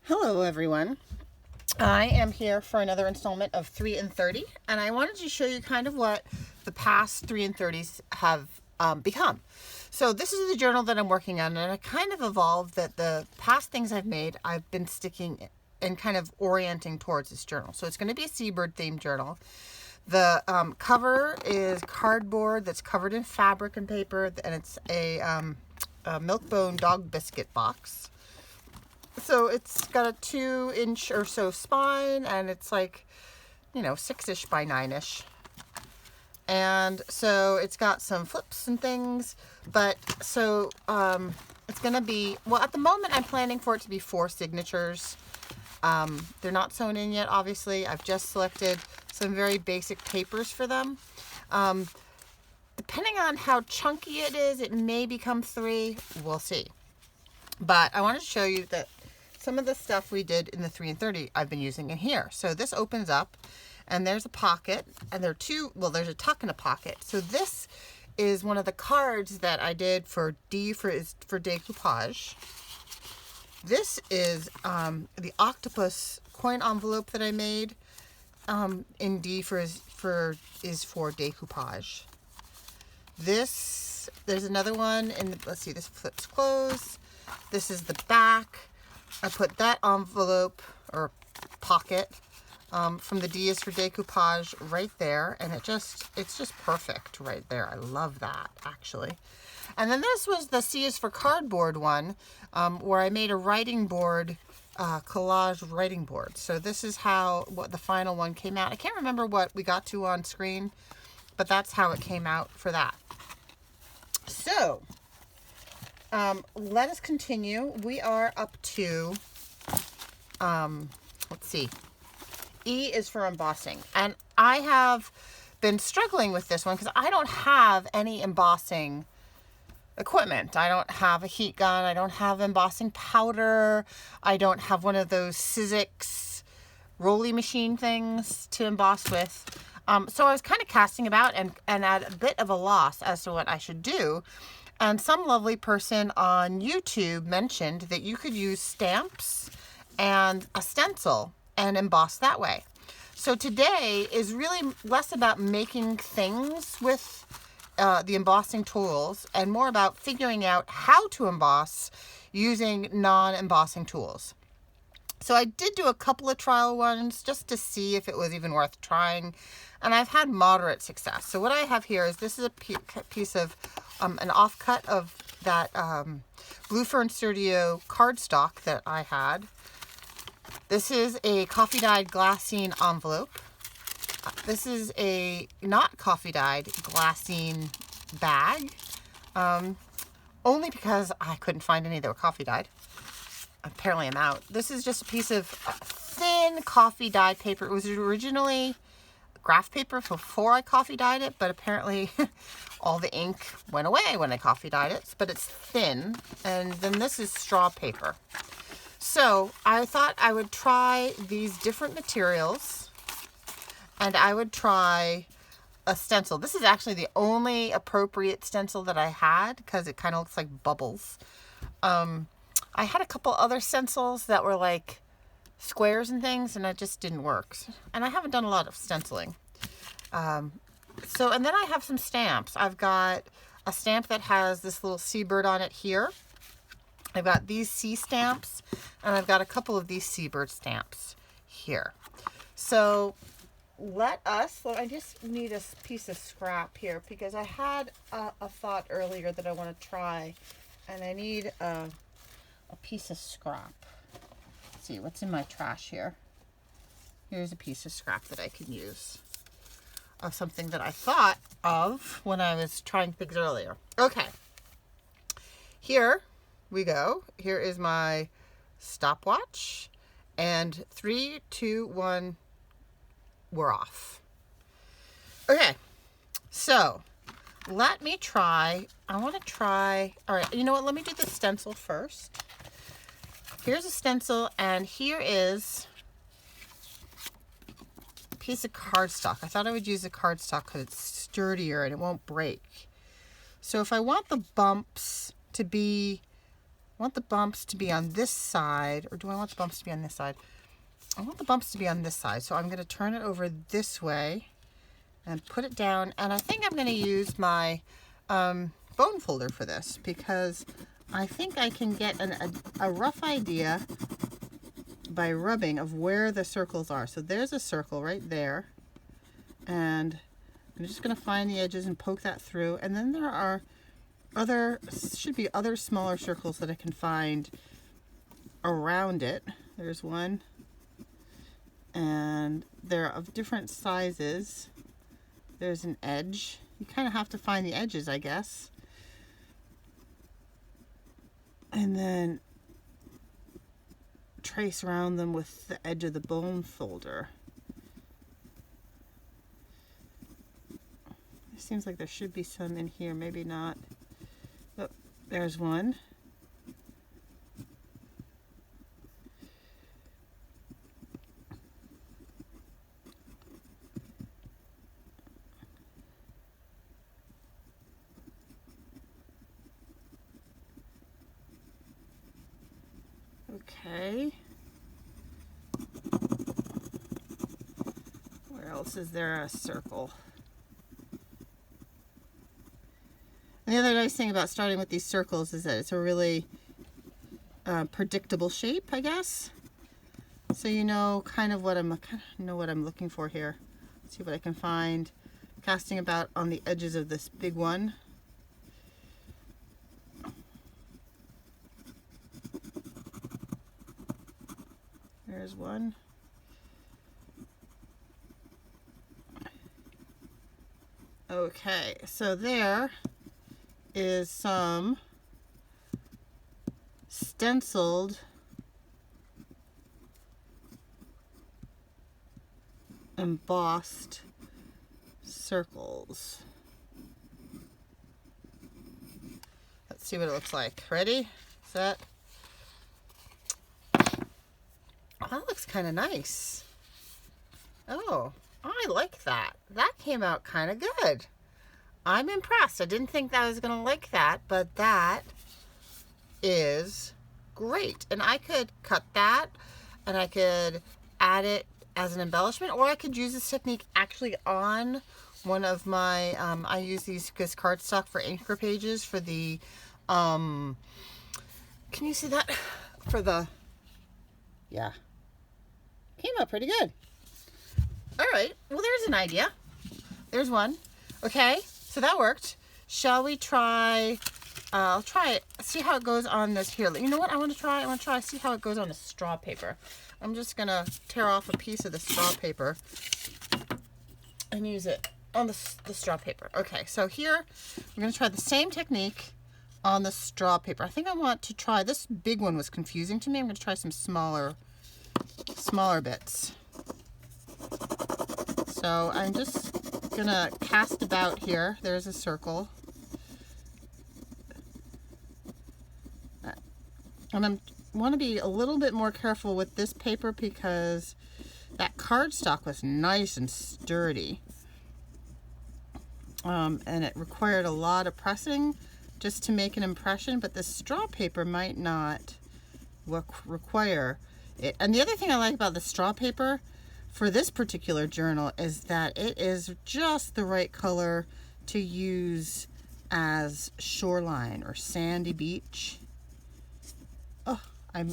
Hello everyone. I am here for another installment of 3 and 30, and I wanted to show you kind of what the past 3 and 30s have become. So this is the journal that I'm working on, and I kind of evolved that the past things I've made, I've been sticking and kind of orienting towards this journal. So it's going to be a seabird themed journal. The cover is cardboard that's covered in fabric and paper, and it's a Milk-Bone dog biscuit box. So it's got a 2-inch or so spine, and it's like, 6-ish by 9-ish. And so it's got some flips and things, but so it's going to be, well, at the moment I'm planning for it to be 4 signatures. They're not sewn in yet, obviously. I've just selected some very basic papers for them. Depending on how chunky it is, it may become 3. We'll see. But I want to show you that some of the stuff we did in the 3 and 30 I've been using in here. So this opens up and there's a pocket, and there's a tuck and a pocket. So this is one of the cards that I did for D for decoupage. This is the octopus coin envelope that I made in D is for decoupage. There's another one, and let's see, this flips closed. This is the back. I put that envelope or pocket from the D is for decoupage right there, and it's just perfect right there. I love that, actually. And then this was the C is for cardboard one, where I made a writing board, collage writing board. So this is what the final one came out. I can't remember what we got to on screen, but that's how it came out for that. So let us continue. We are up to, let's see, E is for embossing. And I have been struggling with this one because I don't have any embossing equipment. I don't have a heat gun. I don't have embossing powder. I don't have one of those Sizzix rolly machine things to emboss with. So I was kind of casting about and at a bit of a loss as to what I should do. And some lovely person on YouTube mentioned that you could use stamps and a stencil and emboss that way. So today is really less about making things with the embossing tools and more about figuring out how to emboss using non-embossing tools. So I did do a couple of trial ones just to see if it was even worth trying, and I've had moderate success. So what I have here is this is a piece of an offcut of that Blue Fern Studio cardstock that I had. This is a coffee dyed glassine envelope. This is a not coffee dyed glassine bag, only because I couldn't find any that were coffee dyed. Apparently I'm out. This is just a piece of thin coffee dyed paper. It was originally graph paper before I coffee dyed it, but apparently all the ink went away when I coffee dyed it, but it's thin. And then this is straw paper. So I thought I would try these different materials, and I would try a stencil. This is actually the only appropriate stencil that I had because it kind of looks like bubbles. I had a couple other stencils that were like squares and things, and it just didn't work. And I haven't done a lot of stenciling. And then I have some stamps. I've got a stamp that has this little seabird on it here. I've got these sea stamps, and I've got a couple of these seabird stamps here. So I just need a piece of scrap here because I had a thought earlier that I want to try, and I need a piece of scrap. Let's see what's in my trash here. Here's a piece of scrap that I can use of something that I thought of when I was trying things earlier. Okay, here we go. Here is my stopwatch, and 3, 2, 1, we're off. Okay, so let me try. I want to try. All right, you know what? Let me do the stencil first. Here's a stencil, and here is a piece of cardstock. I thought I would use the cardstock because it's sturdier and it won't break. So if I want the bumps to be, want the bumps to be on this side, or do I want the bumps to be on this side? I want the bumps to be on this side, so I'm going to turn it over this way and put it down. And I think I'm going to use my bone folder for this, because I think I can get a rough idea by rubbing of where the circles are. So there's a circle right there, and I'm just going to find the edges and poke that through. And then there are should be other smaller circles that I can find around it. There's one, and they're of different sizes. There's an edge. You kind of have to find the edges, I guess. And then trace around them with the edge of the bone folder. It seems like there should be some in here, maybe not. Oh, there's one. Okay. Where else is there a circle? And the other nice thing about starting with these circles is that it's a really predictable shape, I guess. So you know kind of what I'm looking for here. Let's see what I can find. Casting about on the edges of this big one. There's one. Okay, so there is some stenciled embossed circles. Let's see what it looks like. Ready? Set. Oh, that looks kind of nice. Oh, I like that. That came out kind of good. I'm impressed. I didn't think that I was going to like that, but that is great. And I could cut that, and I could add it as an embellishment, or I could use this technique actually on one of my, I use this cardstock for anchor pages for the, can you see that? For the, yeah. Came out pretty good. All right, well, there's an idea. There's one. Okay, so that worked. Shall we try, I'll try it, see how it goes on this here. You know what I want to try? See how it goes on the straw paper. I'm just gonna tear off a piece of the straw paper and use it on the straw paper. Okay, so here, we're gonna try the same technique on the straw paper. I think I want to try, this big one was confusing to me. I'm gonna try some smaller bits. So I'm just gonna cast about here. There's a circle. And I want to be a little bit more careful with this paper because that cardstock was nice and sturdy. And it required a lot of pressing just to make an impression, but the straw paper might not require it. And the other thing I like about the straw paper for this particular journal is that it is just the right color to use as shoreline or sandy beach. Oh, I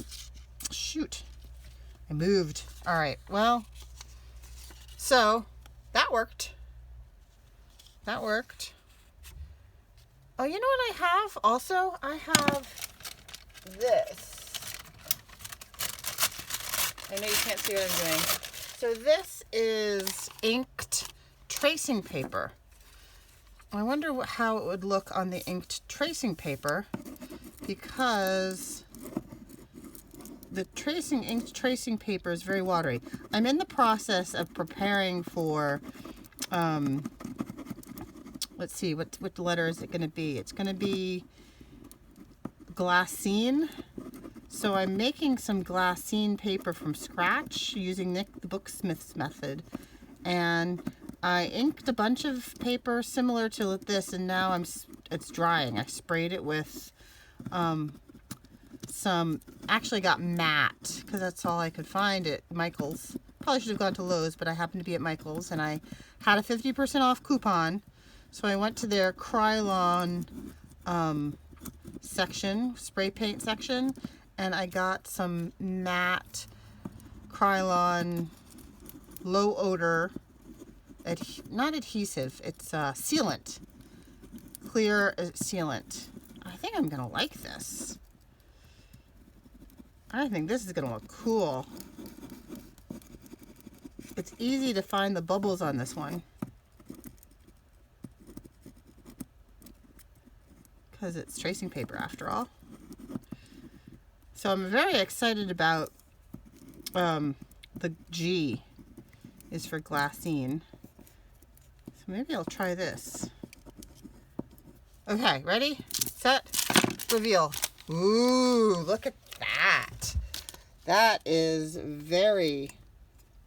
moved. All right, well, so that worked. That worked. Oh, you know what I have also? I have this. I know you can't see what I'm doing. So this is inked tracing paper. I wonder how it would look on the inked tracing paper, because the inked tracing paper is very watery. I'm in the process of preparing for, let's see, what letter is it going to be? It's going to be glassine. So I'm making some glassine paper from scratch using Nick the Booksmith's method. And I inked a bunch of paper similar to this, and now it's drying. I sprayed it with some, actually got matte, because that's all I could find at Michael's. Probably should have gone to Lowe's, but I happened to be at Michael's, and I had a 50% off coupon. So I went to their Krylon section, spray paint section, and I got some matte Krylon low odor, not adhesive, it's sealant, clear sealant. I think I'm gonna like this. I think this is gonna look cool. It's easy to find the bubbles on this one because it's tracing paper after all. So I'm very excited about the G is for glassine. So maybe I'll try this. Okay, ready, set, reveal. Ooh, look at that. That is very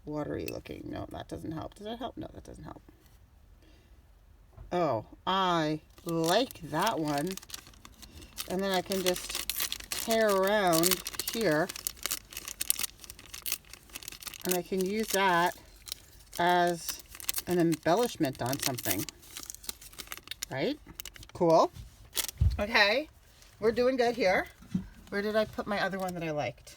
watery looking. No, that doesn't help. Does that help? No, that doesn't help. Oh, I like that one. And then I can just tear around here. And I can use that as an embellishment on something. Right? Cool. Okay. We're doing good here. Where did I put my other one that I liked?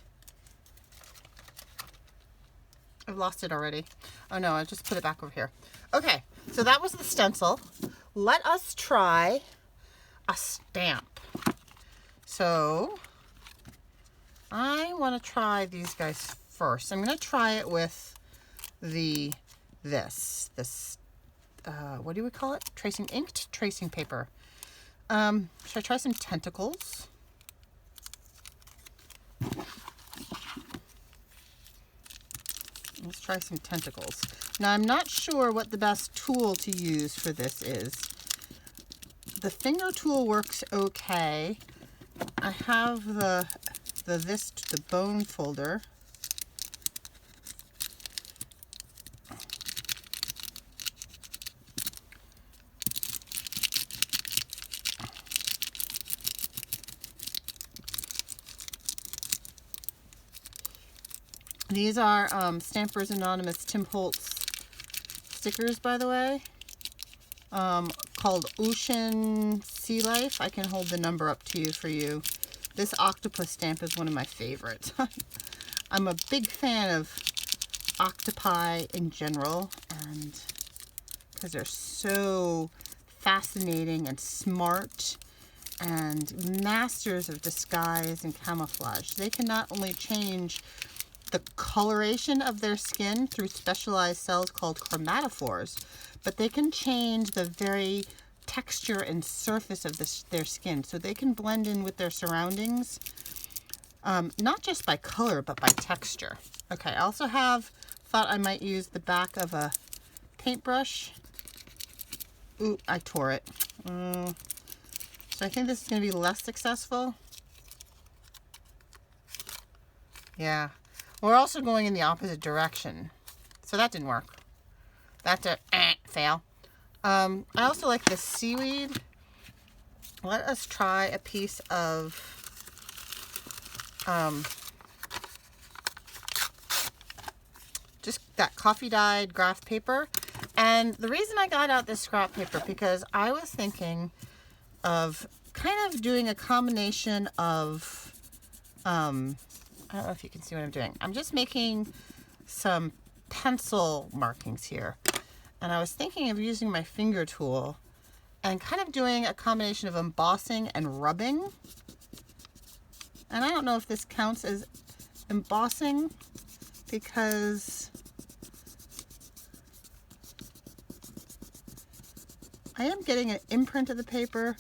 I've lost it already. Oh no, I just put it back over here. Okay, so that was the stencil. Let us try a stamp. So I want to try these guys first. I'm going to try it with this what do we call it? Inked tracing paper. Should I try some tentacles? Let's try some tentacles. Now I'm not sure what the best tool to use for this is. The finger tool works okay. I have the bone folder. These are Stampers Anonymous Tim Holtz stickers, by the way, called Ocean Sea Life. I can hold the number up to you for you. This octopus stamp is one of my favorites. I'm a big fan of octopi in general, and because they're so fascinating and smart and masters of disguise and camouflage. They can not only change the coloration of their skin through specialized cells called chromatophores, but they can change the very texture and surface of their skin, so they can blend in with their surroundings, not just by color but by texture. Okay, I also thought I might use the back of a paintbrush. Ooh, I tore it. So I think this is going to be less successful. Yeah. We're also going in the opposite direction, so that didn't work. That's a fail. I also like the seaweed. Let us try a piece of just that coffee dyed graph paper. And the reason I got out this scrap paper, because I was thinking of kind of doing a combination of I don't know if you can see what I'm doing. I'm just making some pencil markings here. And I was thinking of using my finger tool and kind of doing a combination of embossing and rubbing. And I don't know if this counts as embossing because I am getting an imprint of the paper,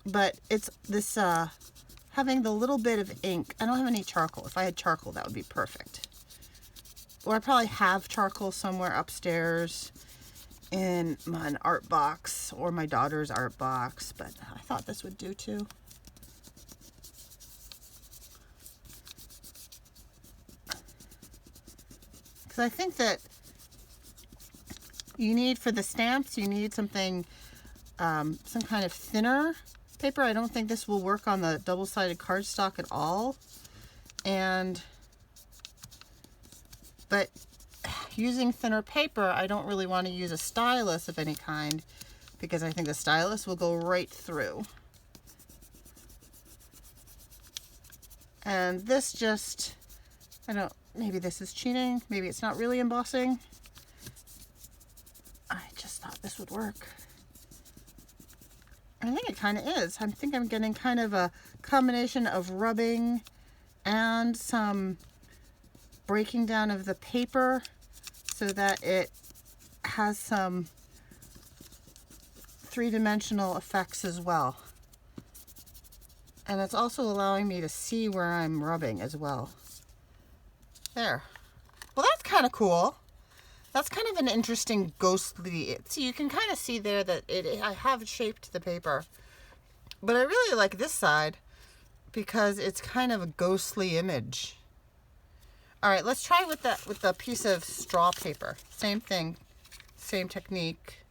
but it's this having the little bit of ink. I don't have any charcoal. If I had charcoal, that would be perfect. Or I probably have charcoal somewhere upstairs in an art box or my daughter's art box, but I thought this would do too. Because I think that you need, for the stamps, you need something, some kind of thinner paper. I don't think this will work on the double-sided cardstock at all. But using thinner paper, I don't really want to use a stylus of any kind because I think the stylus will go right through. And this just, maybe this is cheating. Maybe it's not really embossing. I just thought this would work. I think it kind of is. I think I'm getting kind of a combination of rubbing and some breaking down of the paper so that it has some three-dimensional effects as well. And it's also allowing me to see where I'm rubbing as well. There. Well, that's kind of cool. That's kind of an interesting ghostly, so you can kind of see there that I have shaped the paper. But I really like this side because it's kind of a ghostly image. All right, let's try with the piece of straw paper. Same thing, same technique.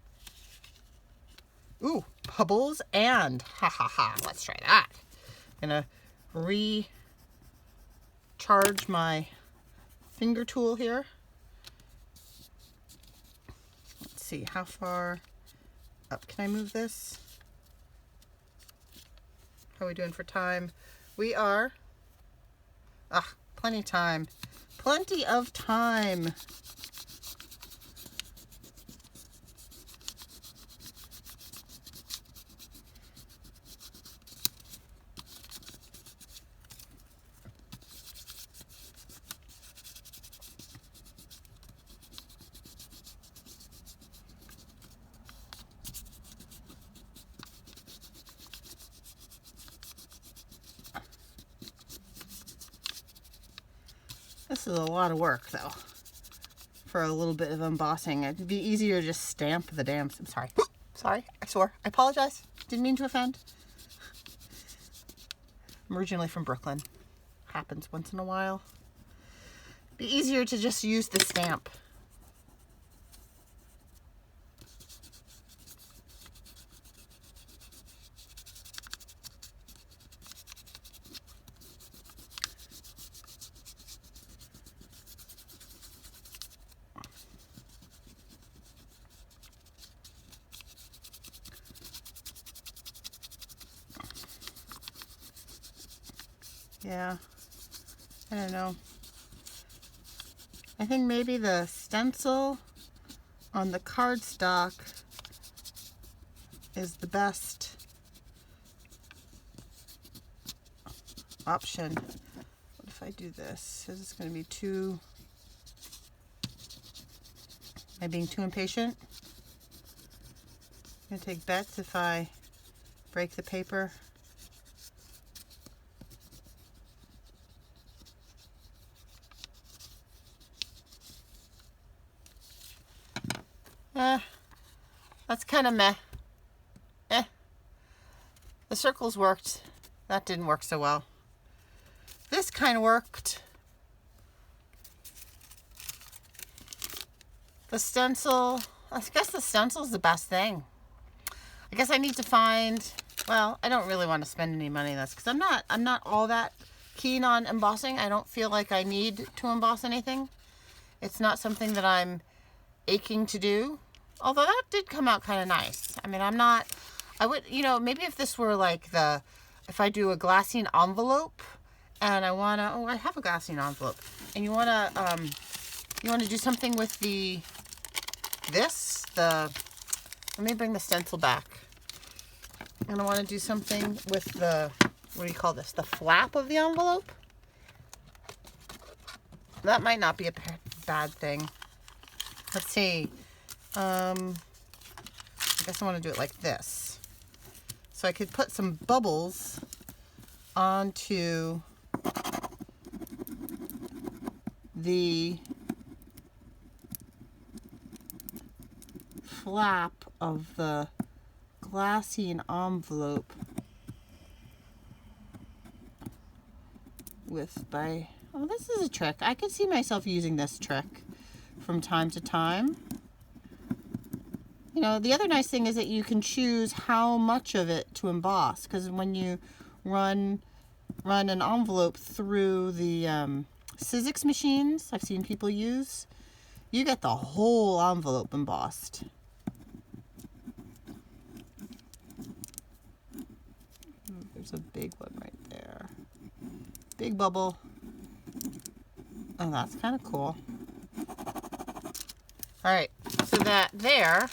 Ooh, bubbles and let's try that. Gonna recharge my finger tool here. Let's see, how far up can I move this? How are we doing for time? We are, plenty of time. Plenty of time. This is a lot of work, though, for a little bit of embossing. It'd be easier to just stamp the damn... I'm sorry. Sorry, I swore. I apologize. Didn't mean to offend. I'm originally from Brooklyn. Happens once in a while. Be easier to just use the stamp. Yeah, I don't know. I think maybe the stencil on the cardstock is the best option. What if I do this? Is this going to be too... Am I being too impatient? I'm going to take bets if I break the paper. That's kind of meh. The circles worked. That didn't work so well. This kind of worked. The stencil, I guess the stencil is the best thing. I guess I need to find, well, I don't really want to spend any money on this because I'm not all that keen on embossing. I don't feel like I need to emboss anything. It's not something that I'm aching to do. Although that did come out kind of nice. I mean, I would, maybe if this were like if I do a glassine envelope and I want to, I have a glassine envelope, and you want to do something with let me bring the stencil back. And I want to do something with what do you call this? The flap of the envelope. That might not be a bad thing. Let's see. I guess I want to do it like this. So I could put some bubbles onto the flap of the glassine envelope oh, this is a trick. I could see myself using this trick from time to time. know, the other nice thing is that you can choose how much of it to emboss, because when you run an envelope through the Sizzix machines I've seen people use, you get the whole envelope embossed. There's a big one right there. Big bubble. Oh, that's kind of cool. All right, so that there,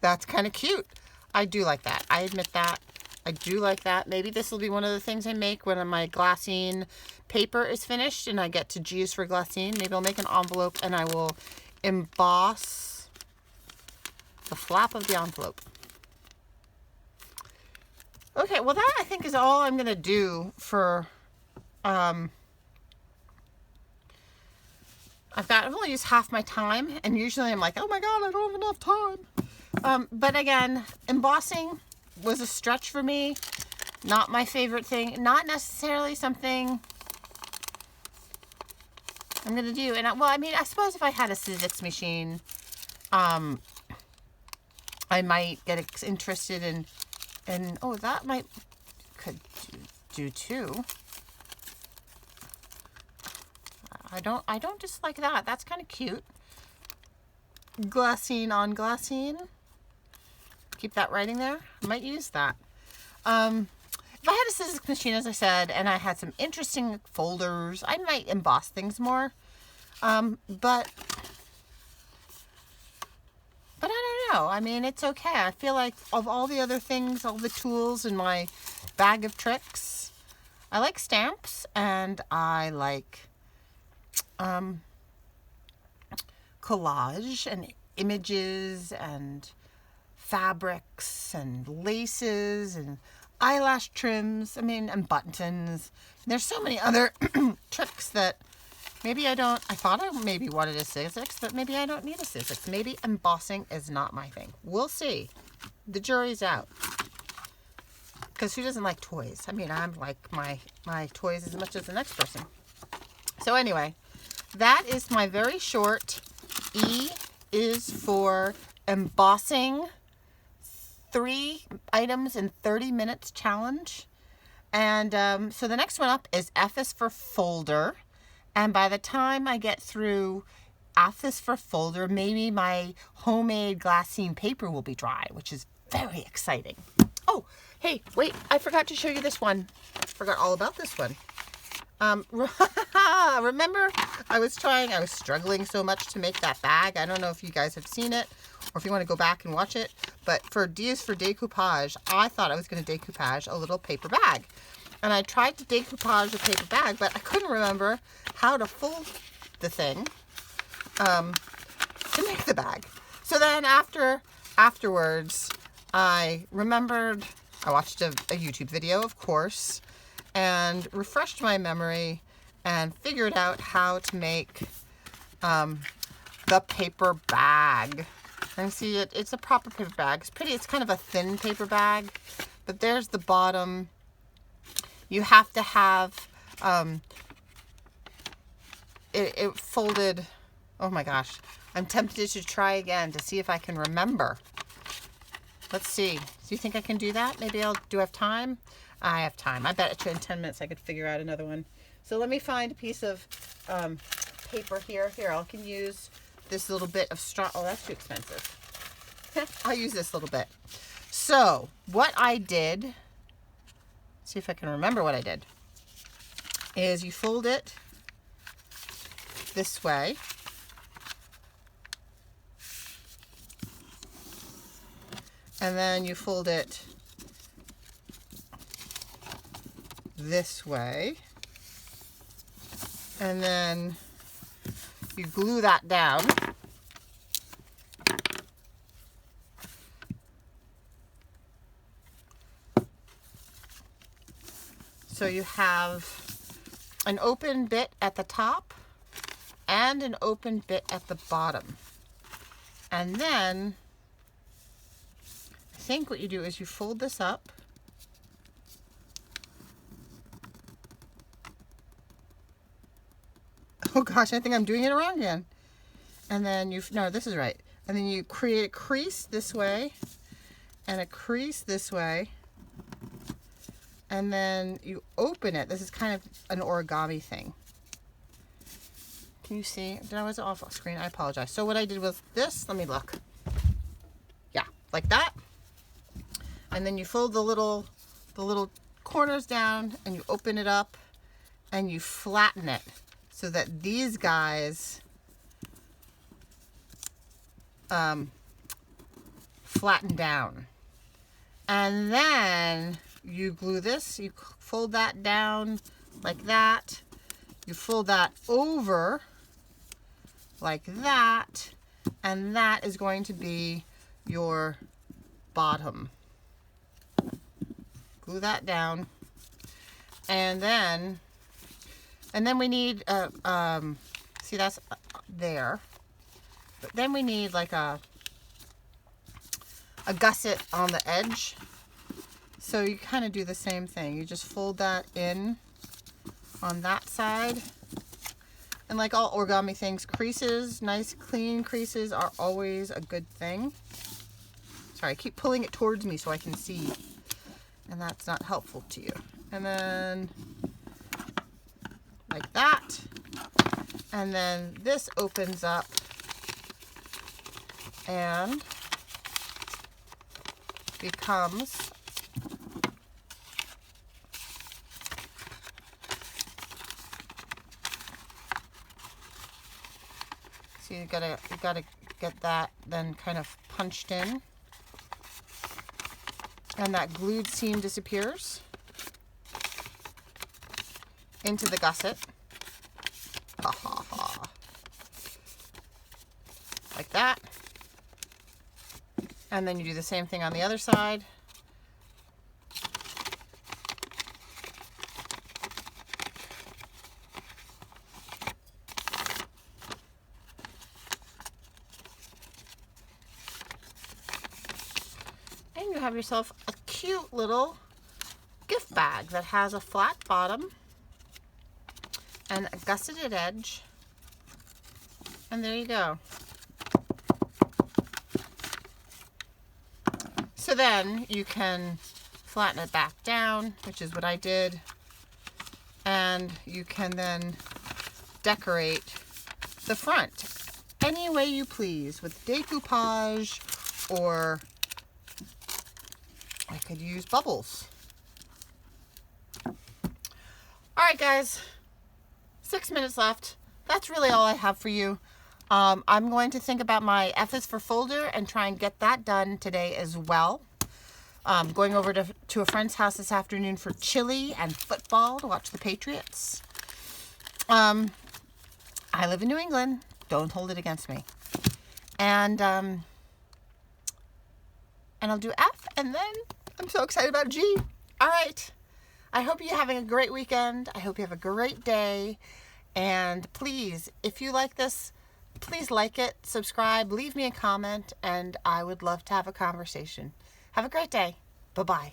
that's kind of cute. I do like that. I admit that. I do like that. Maybe this will be one of the things I make when my glassine paper is finished and I get to use for glassine. Maybe I'll make an envelope and I will emboss the flap of the envelope. Okay, well that I think is all I'm gonna do for, I've only used half my time, and usually I'm like, oh my god, I don't have enough time. But again, embossing was a stretch for me. Not my favorite thing. Not necessarily something I'm gonna do. And well, I mean, I suppose if I had a Sizzix machine, I might get interested in oh, that could do too. I don't dislike that. That's kind of cute. Glassine on glassine. Keep that writing there. I might use that. If I had a Sizzix machine, as I said, and I had some interesting folders, I might emboss things more. But I don't know. I mean, it's okay. I feel like of all the other things, all the tools in my bag of tricks, I like stamps and I like collage and images and fabrics and laces and eyelash trims, I mean, and buttons. There's so many other tricks that maybe I thought I maybe wanted a Sizzix, but maybe I don't need a Sizzix. Maybe embossing is not my thing. We'll see. The jury's out. Because who doesn't like toys? I mean, I'm like my toys as much as the next person. So anyway, that is my very short E is for embossing 3 items in 30 minutes challenge. And so the next one up is F is for folder. And by the time I get through F is for folder, maybe my homemade glassine paper will be dry, which is very exciting. Oh, hey, wait, I forgot to show you this one. I forgot all about this one. Remember I was struggling so much to make that bag. I don't know if you guys have seen it or if you want to go back and watch it, but for D's for decoupage, I thought I was going to decoupage a little paper bag. And I tried to decoupage a paper bag, but I couldn't remember how to fold the thing to make the bag. So then afterwards, I remembered, I watched a YouTube video, of course, and refreshed my memory and figured out how to make the paper bag. And see, it's a proper paper bag. It's pretty, it's kind of a thin paper bag, but there's the bottom. You have to have it folded. Oh my gosh, I'm tempted to try again to see if I can remember. Let's see. Do you think I can do that? Maybe do I have time? I have time. I bet in 10 minutes I could figure out another one. So let me find a piece of paper here. Here, I can use this little bit of straw. Oh, that's too expensive. I'll use this little bit. So what I did, see if I can remember what I did, is you fold it this way. And then you fold it this way. And then you glue that down. So you have an open bit at the top and an open bit at the bottom. And then I think what you do is you fold this up. Oh gosh, I think I'm doing it wrong again. And then no, this is right. And then you create a crease this way and a crease this way. And then you open it. This is kind of an origami thing. Can you see? Did I was off screen? I apologize. So what I did was this. Let me look. Yeah, like that. And then you fold the little corners down and you open it up and you flatten it so that these guys flatten down. And then you glue this, you fold that down like that. You fold that over like that, and that is going to be your bottom. Glue that down, and then we need see, that's there, but then we need like a gusset on the edge. So you kind of do the same thing. You just fold that in on that side. And like all origami things, creases, nice clean creases are always a good thing. Sorry, I keep pulling it towards me so I can see, and that's not helpful to you. And then like that. And then this opens up and becomes so you gotta get that then kind of punched in, and that glued seam disappears into the gusset. Ha ha ha. Like that. And then you do the same thing on the other side. And you have yourself a cute little gift bag that has a flat bottom and a gusseted edge. And there you go. So then you can flatten it back down, which is what I did, and you can then decorate the front any way you please with decoupage, or I could use bubbles. All right, guys, 6 minutes left. That's really all I have for you. I'm going to think about my F is for folder and try and get that done today as well. Going over to a friend's house this afternoon for chili and football to watch the Patriots. I live in New England. Don't hold it against me. And I'll do F, and then I'm so excited about G. All right. I hope you're having a great weekend. I hope you have a great day. And please, if you like this, please like it, subscribe, leave me a comment, and I would love to have a conversation. Have a great day. Bye-bye.